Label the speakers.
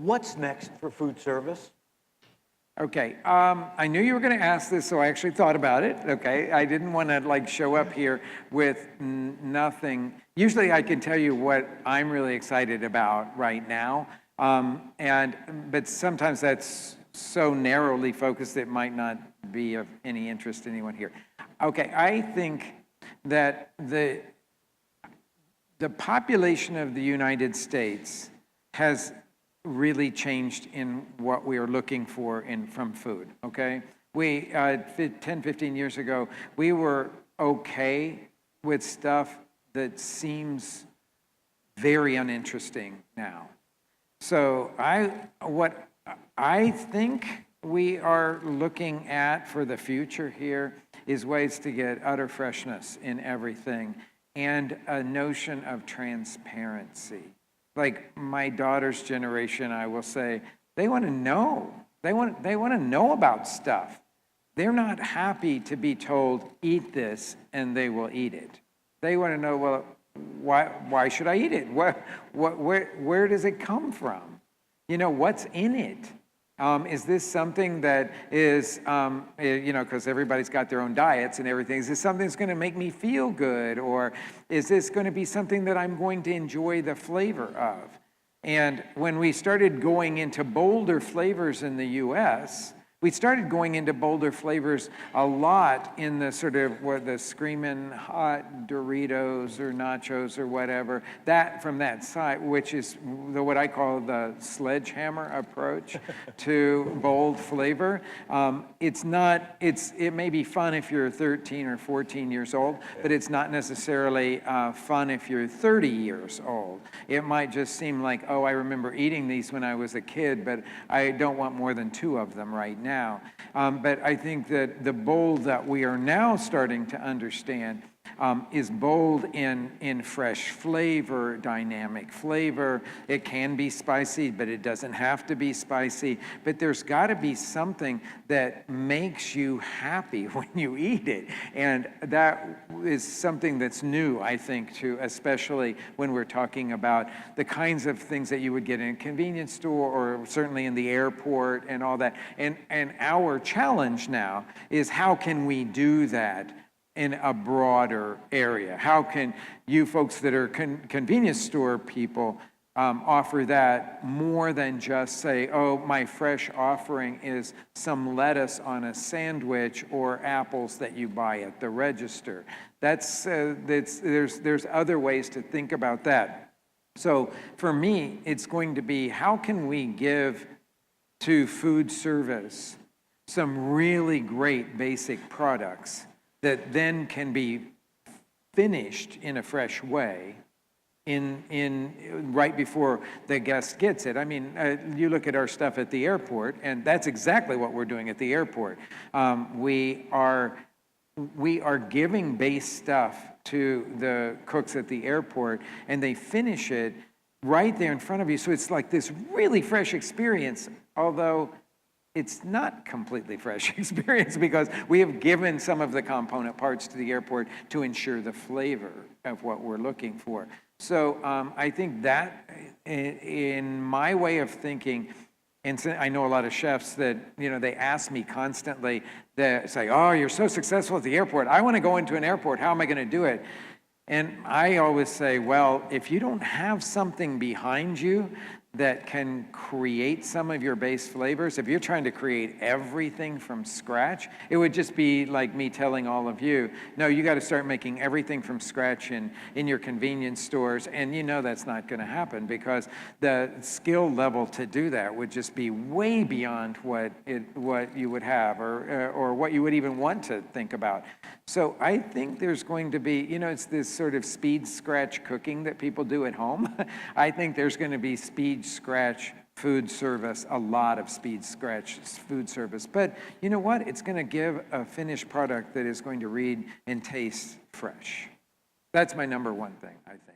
Speaker 1: What's next for food service?
Speaker 2: Okay, I knew you were going to ask this, so I actually thought about it. Okay, I didn't want to like show up here with nothing. Usually, I can tell you what I'm really excited about right now, but sometimes that's so narrowly focused it might not be of any interest to anyone here. Okay, I think that the population of the United States has really changed in what we are looking for from food, okay? We, 10, 15 years ago, we were okay with stuff that seems very uninteresting now. So what I think we are looking at for the future here is ways to get utter freshness in everything and a notion of transparency. Like my daughter's generation, I will say, they want to know. They want to know about stuff. They're not happy to be told, eat this, and they will eat it. They want to know, well, why should I eat it? Where does it come from? You know, what's in it? Is this something that is, because everybody's got their own diets and everything, is this something that's going to make me feel good? Or is this going to be something that I'm going to enjoy the flavor of? And when we started going into bolder flavors in the US, we started going into bolder flavors a lot in the sort of the screaming hot Doritos or nachos or whatever, that from that side, which is what I call the sledgehammer approach to bold flavor. It may be fun if you're 13 or 14 years old, but it's not necessarily fun if you're 30 years old. It might just seem like, oh, I remember eating these when I was a kid, but I don't want more than 2 of them right now. But I think that the bold that we are now starting to understand is bold in fresh flavor, dynamic flavor. It can be spicy, but it doesn't have to be spicy. But there's got to be something that makes you happy when you eat it. And that is something that's new, I think, too, especially when we're talking about the kinds of things that you would get in a convenience store or certainly in the airport and all that. And our challenge now is how can we do that in a broader area? How can you folks that are convenience store people offer that more than just say, oh, my fresh offering is some lettuce on a sandwich or apples that you buy at the register? There's other ways to think about that. So for me, it's going to be how can we give to food service some really great basic products that then can be finished in a fresh way right before the guest gets it. I mean, you look at our stuff at the airport, and that's exactly what we're doing at the airport. We are giving base stuff to the cooks at the airport, and they finish it right there in front of you. So it's like this really fresh experience, although it's not completely fresh experience because we have given some of the component parts to the airport to ensure the flavor of what we're looking for. So I think that in my way of thinking, and I know a lot of chefs that, they ask me constantly, they say, oh, you're so successful at the airport. I want to go into an airport. How am I going to do it? And I always say, well, if you don't have something behind you that can create some of your base flavors, if you're trying to create everything from scratch, it would just be like me telling all of you, no, you got to start making everything from scratch in your convenience stores, and that's not going to happen because the skill level to do that would just be way beyond what you would have or what you would even want to think about. So I think there's going to be, it's this sort of speed scratch cooking that people do at home. I think there's going to be speed scratch food service, a lot of speed scratch food service. But you know what? It's going to give a finished product that is going to read and taste fresh. That's my number one thing, I think.